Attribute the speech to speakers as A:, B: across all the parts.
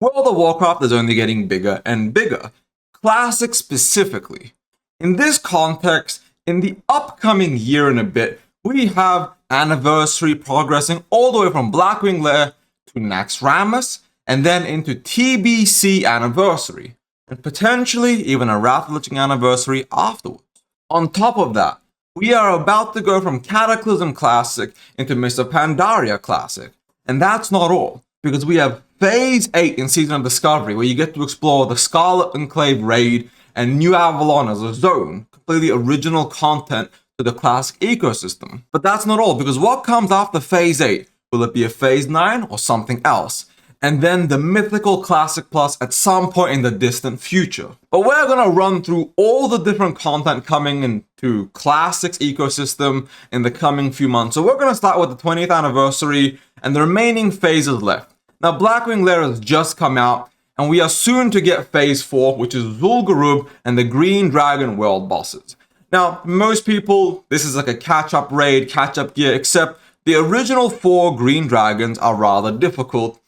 A: World of Warcraft is only getting bigger and bigger. Classic specifically. In this context, in the upcoming year and a bit, we have Anniversary progressing all the way from Blackwing Lair to Naxxramas, and then into TBC Anniversary, and potentially even a Wrath of the Lich King Anniversary afterwards. On top of that, we are about to go from Cataclysm Classic into Mr. Pandaria Classic. And that's not all, because we have Phase 8 in Season of Discovery, where you get to explore the Scarlet Enclave raid and New Avalon as a zone, completely original content to the Classic ecosystem. But that's not all, because what comes after Phase 8? Will it be a Phase 9 or something else? And then the mythical Classic Plus at some point in the distant future. But we're gonna run through all the different content coming into Classic's ecosystem in the coming few months. So we're gonna start with the 20th anniversary and the remaining phases left. Now, Blackwing Lair has just come out, and we are soon to get Phase 4, which is Zul'Gurub and the Green Dragon world bosses. Now, most people, this is like a catch-up raid, catch-up gear, except the original 4 Green Dragons are rather difficult.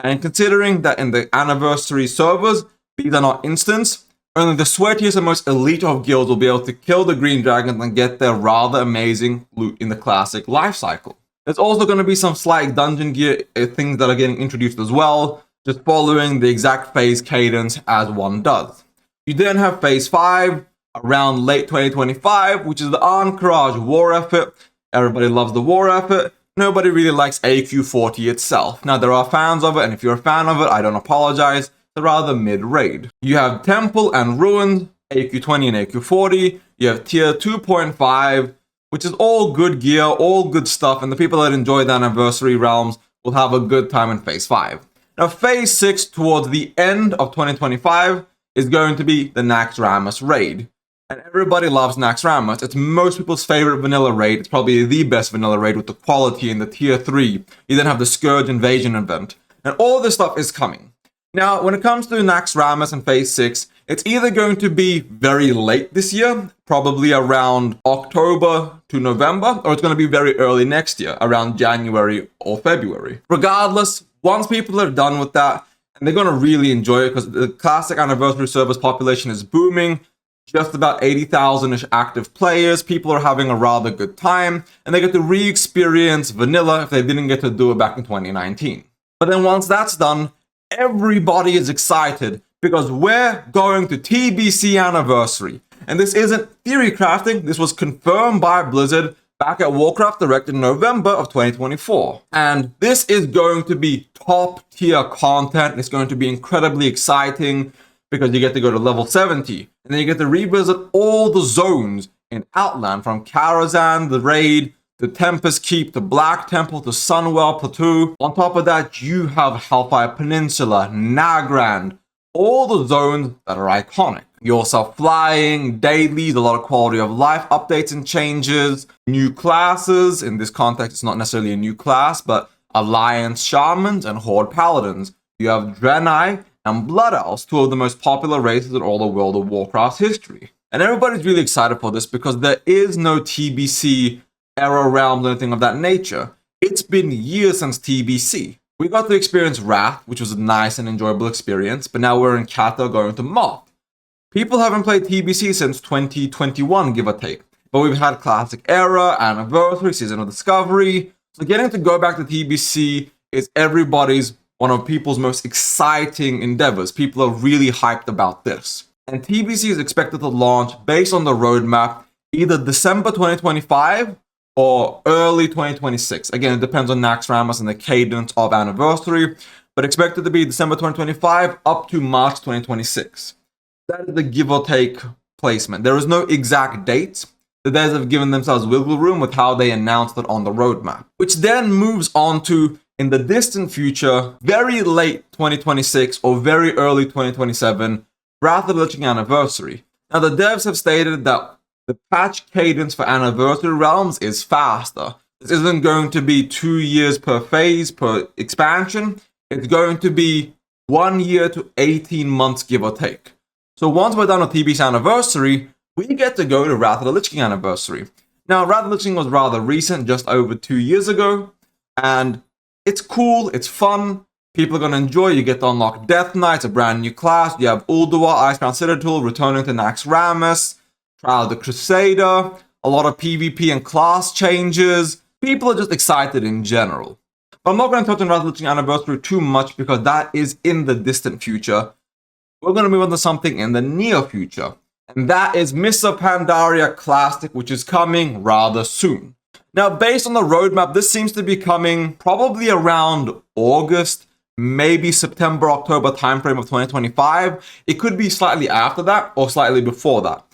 A: And considering that in the Anniversary servers, these are not instants, only the sweatiest and most elite of guilds will be able to kill the Green Dragons and get their rather amazing loot in the Classic lifecycle. There's also going to be some slight dungeon gear things that are getting introduced as well, just following the exact phase cadence as one does. You then have Phase 5 around late 2025, which is the Ahn'Qiraj war effort. Everybody loves the war effort. Nobody really likes AQ40 itself. Now, there are fans of it, and if you're a fan of it, I don't apologize. It's a rather mid-raid. You have Temple and Ruins, AQ20 and AQ40. You have Tier 2.5, which is all good gear, all good stuff, and the people that enjoy the Anniversary realms will have a good time in Phase 5. Now, Phase 6, towards the end of 2025, is going to be the Naxxramas raid. And everybody loves Naxxramas. It's most people's favorite vanilla raid. It's probably the best vanilla raid with the quality in the Tier 3. You then have the Scourge Invasion event. And all of this stuff is coming. Now, when it comes to Naxxramas and Phase 6, it's either going to be very late this year, probably around October to November, or it's going to be very early next year, around January or February. Regardless, once people are done with that, and they're going to really enjoy it because the Classic Anniversary servers population is booming. Just about 80,000-ish active players. People are having a rather good time, and they get to re-experience vanilla if they didn't get to do it back in 2019. But then once that's done, everybody is excited because we're going to TBC Anniversary. And this isn't theory crafting. This was confirmed by Blizzard back at Warcraft Direct in November of 2024. And this is going to be top tier content. It's going to be incredibly exciting, because you get to go to level 70, and then you get to revisit all the zones in Outland, from Karazhan, the raid, to Tempest Keep, to Black Temple, to Sunwell Plateau. On top of that, you have Hellfire Peninsula, Nagrand, all the zones that are iconic. You also have flying, dailies, a lot of quality of life updates and changes, new classes. In this context, it's not necessarily a new class, but Alliance Shamans and Horde Paladins. You have Draenei and Blood Elves, 2 of the most popular races in all of World of Warcraft's history. And everybody's really excited for this because there is no TBC era realms or anything of that nature. It's been years since TBC. We got to experience Wrath, which was a nice and enjoyable experience, but now we're in Kata going to MoP. People haven't played TBC since 2021, give or take. But we've had Classic Era, Anniversary, Season of Discovery. So getting to go back to TBC is everybody's one of people's most exciting endeavors. People are really hyped about this. And TBC is expected to launch based on the roadmap either December 2025 or early 2026. Again, it depends on Naxxramas and the cadence of Anniversary, but expected to be December 2025 up to March 2026. That is the give or take placement. There is no exact date. The devs have given themselves wiggle room with how they announced it on the roadmap, which then moves on to, in the distant future, very late 2026 or very early 2027, Wrath of the Lich King Anniversary. Now, the devs have stated that the patch cadence for Anniversary realms is faster. This isn't going to be 2 years per phase, per expansion. It's going to be 1 year to 18 months, give or take. So once we're done with TBC Anniversary, we get to go to Wrath of the Lich King Anniversary. Now, Wrath of the Lich King was rather recent, just over 2 years ago, and it's cool, it's fun, People are going to enjoy. You get to unlock Death Knights, a brand new class. You have Ulduar, Icebound Citadel, returning to Naxxramas, Trial of the Crusader, a lot of PvP and class changes. People are just excited in general. But I'm not going to touch on Resolution Anniversary too much because that is in the distant future. We're going to move on to something in the near future. And that is Mr. Pandaria Classic, which is coming rather soon. Now, based on the roadmap, this seems to be coming probably around August, maybe September, October timeframe of 2025. It could be slightly after that or slightly before that.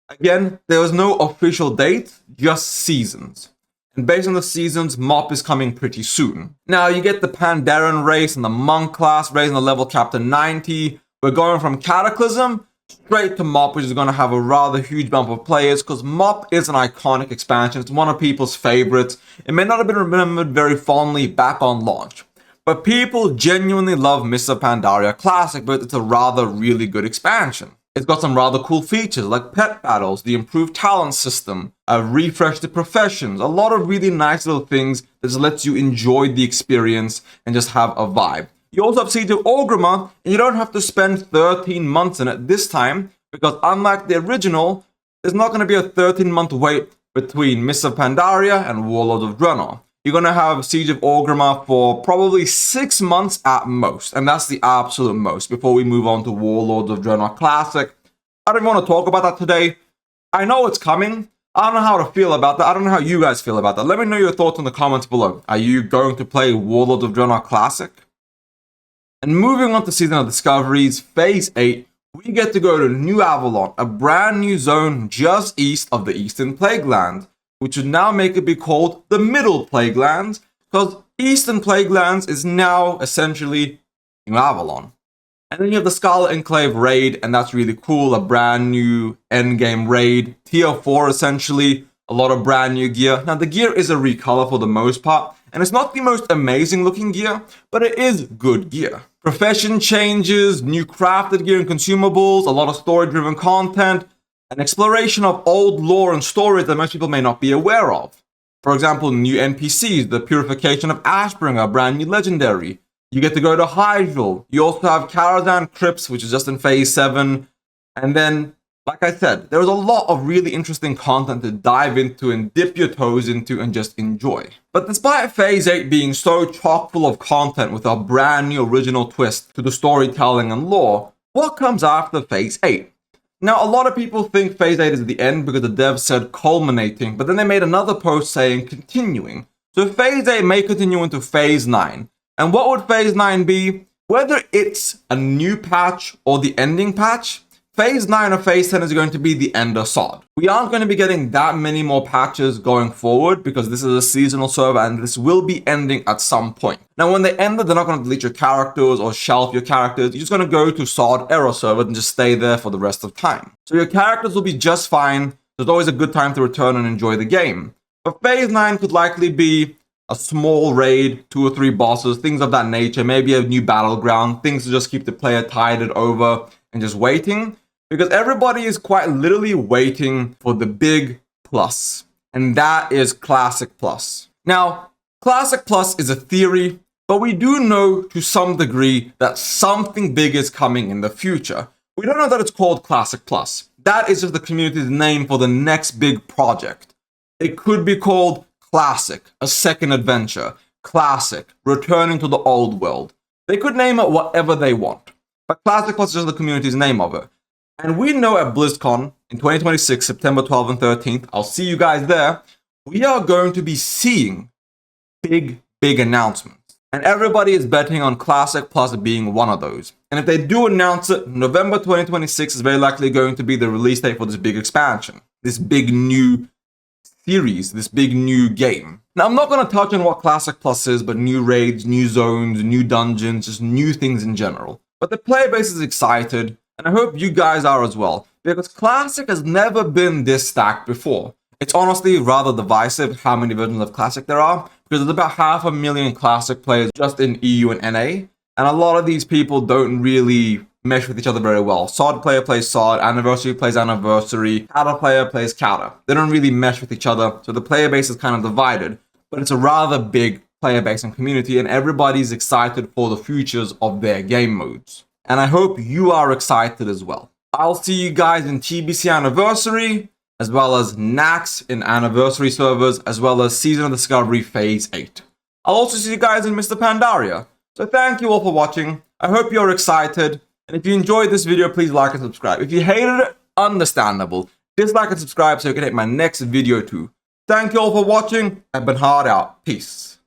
A: Again, there was no official date, just seasons. And based on the seasons, MoP is coming pretty soon. Now, you get the Pandaren race and the Monk class, raising the level cap to 90. We're going from Cataclysm straight to MoP, which is going to have a rather huge bump of players because MoP is an iconic expansion. It's one of people's favorites. It may not have been remembered very fondly back on launch, but people genuinely love Mr. Pandaria Classic, but it's a rather really good expansion. It's got some rather cool features like pet battles, the improved talent system, a refresh to professions, a lot of really nice little things that just lets you enjoy the experience and just have a vibe. You also have Siege of Orgrimmar, and you don't have to spend 13 months in it this time, because unlike the original, there's not going to be a 13-month wait between Mists of Pandaria and Warlords of Draenor. You're going to have Siege of Orgrimmar for probably 6 months at most, and that's the absolute most, before we move on to Warlords of Draenor Classic. I don't even want to talk about that today. I know it's coming. I don't know how to feel about that. I don't know how you guys feel about that. Let me know your thoughts in the comments below. Are you going to play Warlords of Draenor Classic? And moving on to Season of Discoveries, Phase 8, we get to go to New Avalon, a brand new zone just east of the Eastern Plagueland, which would now make it be called the Middle Plaguelands, because Eastern Plaguelands is now essentially New Avalon. And then you have the Scarlet Enclave raid, and that's really cool, a brand new endgame raid, tier 4 essentially, a lot of brand new gear. Now the gear is a recolor for the most part, and it's not the most amazing looking gear, but it is good gear. Profession changes, new crafted gear and consumables, a lot of story-driven content, an exploration of old lore and stories that most people may not be aware of. For example, new NPCs, the Purification of Ashbringer, a brand new legendary. You get to go to Hyjal. You also have Karazhan Crypts, which is just in Phase 7. And then, like I said, there is a lot of really interesting content to dive into and dip your toes into and just enjoy. But despite Phase 8 being so chock full of content with a brand new original twist to the storytelling and lore, what comes after Phase 8? Now, a lot of people think Phase 8 is the end because the devs said culminating, but then they made another post saying continuing. So Phase 8 may continue into Phase 9. And what would Phase 9 be? Whether it's a new patch or the ending patch, Phase 9 or Phase 10 is going to be the end of SoD. We aren't going to be getting that many more patches going forward because this is a seasonal server and this will be ending at some point. Now, when they end it, they're not going to delete your characters or shelf your characters. You're just going to go to SoD error server and just stay there for the rest of time. So your characters will be just fine. There's always a good time to return and enjoy the game. But Phase 9 could likely be a small raid, 2 or 3 bosses, things of that nature, maybe a new battleground, things to just keep the player tided over and just waiting. Because everybody is quite literally waiting for the big plus. And that is Classic Plus. Now, Classic Plus is a theory, but we do know to some degree that something big is coming in the future. We don't know that it's called Classic Plus. That is just the community's name for the next big project. It could be called Classic, a second adventure. Classic, returning to the old world. They could name it whatever they want. But Classic Plus is just the community's name of it. And we know at BlizzCon in 2026, September 12th and 13th, I'll see you guys there, we are going to be seeing big announcements. And everybody is betting on Classic Plus being one of those. And if they do announce it, November 2026 is very likely going to be the release date for this big expansion. This big new series, this big new game. Now, I'm not going to touch on what Classic Plus is, but new raids, new zones, new dungeons, just new things in general. But the player base is excited. And I hope you guys are as well, because Classic has never been this stacked before. It's honestly rather divisive how many versions of Classic there are, because there's about 500,000 Classic players just in EU and NA, and a lot of these people don't really mesh with each other very well. SoD player plays SoD, Anniversary plays Anniversary, Kata player plays Kata. They don't really mesh with each other, so the player base is kind of divided, but it's a rather big player base and community, and everybody's excited for the futures of their game modes. And I hope you are excited as well. I'll see you guys in TBC Anniversary, as well as Nax in Anniversary servers, as well as Season of Discovery Phase 8. I'll also see you guys in Mr. Pandaria. So thank you all for watching. I hope you're excited. And if you enjoyed this video, please like and subscribe. If you hated it, understandable. Dislike and subscribe so you can hit my next video too. Thank you all for watching. I've been hard out. Peace.